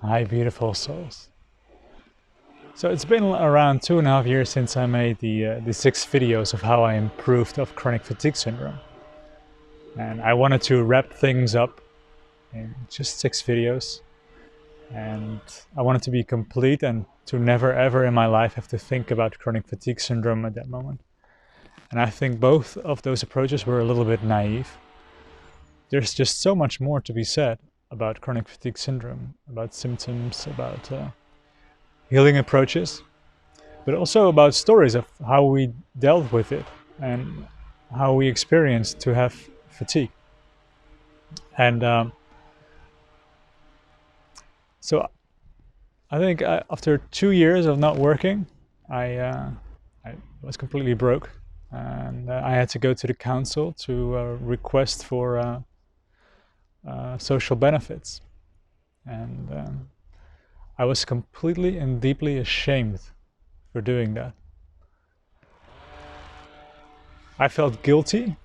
Hi, beautiful souls. So it's been around 2.5 years since I made the 6 videos of how I improved of chronic fatigue syndrome. And I wanted to wrap things up in just 6 videos. And I wanted to be complete and to never ever in my life have to think about chronic fatigue syndrome at that moment. And I think both of those approaches were a little bit naive. There's just so much more to be said about chronic fatigue syndrome, about symptoms, about healing approaches, but also about stories of how we dealt with it and how we experienced to have fatigue. And so I think after 2 years of not working, I was completely broke, and I had to go to the council to request for social benefits. And I was completely and deeply ashamed for doing that. I felt guilty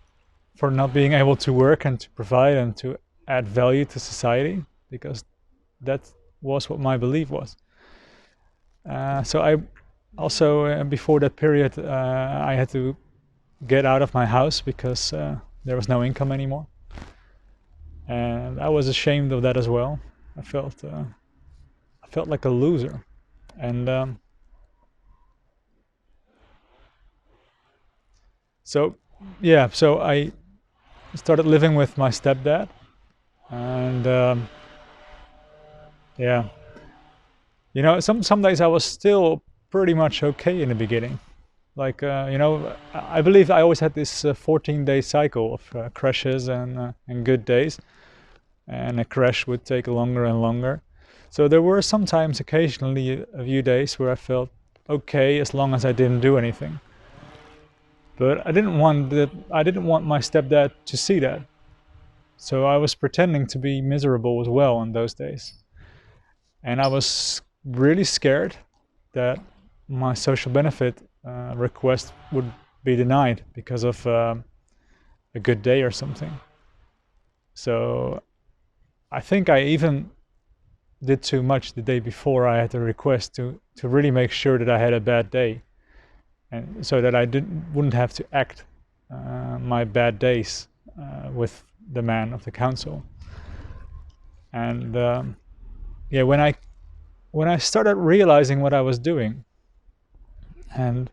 for not being able to work and to provide and to add value to society, because that was what my belief was. So I also, before that period, I had to get out of my house because there was no income anymore. And I was ashamed of that as well. I felt like a loser. And so I started living with my stepdad. And some days I was still pretty much okay in the beginning. Like, I believe I always had this 14-day cycle of crashes and good days. And a crash would take longer and longer. So there were sometimes, occasionally, a few days where I felt okay as long as I didn't do anything. But I didn't want my stepdad to see that. So I was pretending to be miserable as well on those days. And I was really scared that my social benefit request would be denied because of a good day or something. So I think I even did too much the day before I had the request to really make sure that I had a bad day, and so that I wouldn't have to act my bad days with the man of the council. And when I started realizing what I was doing, and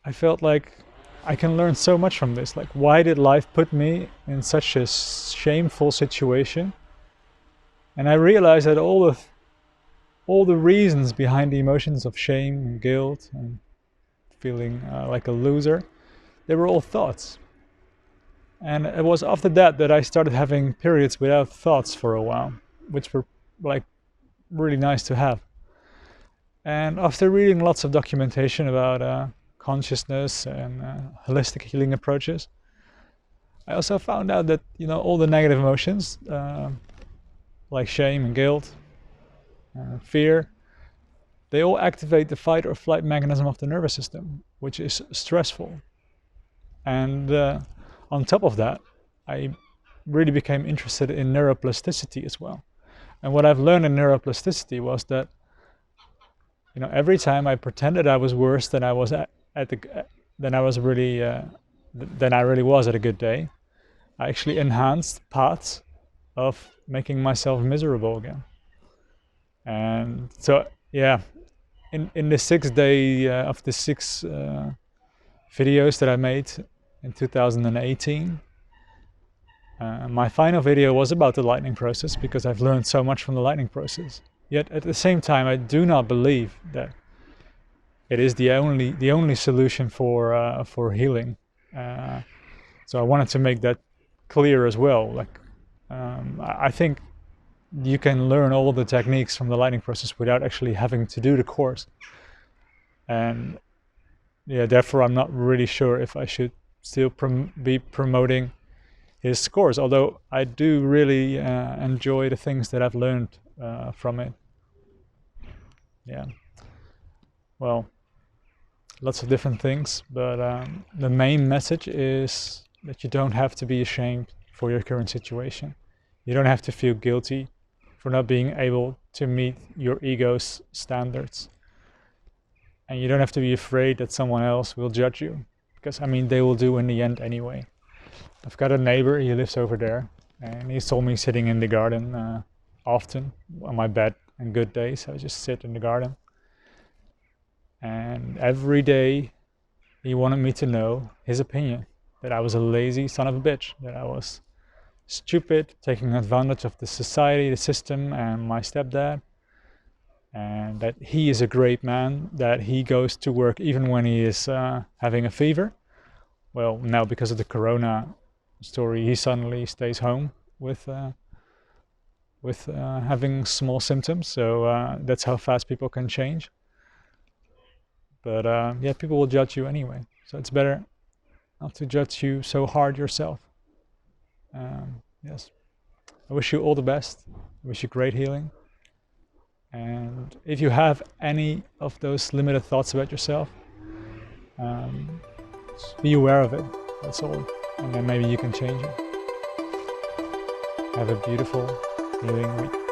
I felt like I can learn so much from this. Like, why did life put me in such a shameful situation? And I realized that all the reasons behind the emotions of shame and guilt and feeling like a loser, they were all thoughts. And it was after that I started having periods without thoughts for a while, which were like really nice to have. And after reading lots of documentation about consciousness and holistic healing approaches, I also found out that all the negative emotions, like shame and guilt, fear, they all activate the fight or flight mechanism of the nervous system, which is stressful. And on top of that, I really became interested in neuroplasticity as well. And what I've learned in neuroplasticity was that every time I pretended I was worse than I was than I really was at a good day, I actually enhanced paths of making myself miserable again. And so in the 6th day of the 6 videos that I made in 2018, my final video was about the lightning process, because I've learned so much from the lightning process. Yet at the same time, I do not believe that it is the only solution for healing. So I wanted to make that clear as well. Like, I think you can learn all the techniques from the lightning process without actually having to do the course. And therefore I'm not really sure if I should still be promoting his course, although I do really enjoy the things that I've learned from it. Well, lots of different things, but the main message is that you don't have to be ashamed for your current situation. You don't have to feel guilty for not being able to meet your ego's standards. And you don't have to be afraid that someone else will judge you, because I mean they will do in the end anyway. I've got a neighbor, he lives over there, and he told me sitting in the garden often on my bed on good days. I just sit in the garden, and every day he wanted me to know his opinion, that I was a lazy son of a bitch, that I was stupid, taking advantage of the society, the system, and my stepdad, and that he is a great man, that he goes to work even when he is having a fever. Well, now because of the corona story, he suddenly stays home with having small symptoms. So that's how fast people can change. But yeah, people will judge you anyway. So it's better not to judge you so hard yourself. Yes, I wish you all the best. I wish you great healing. And if you have any of those limited thoughts about yourself, be aware of it. That's all. And then maybe you can change it. Have a beautiful healing week.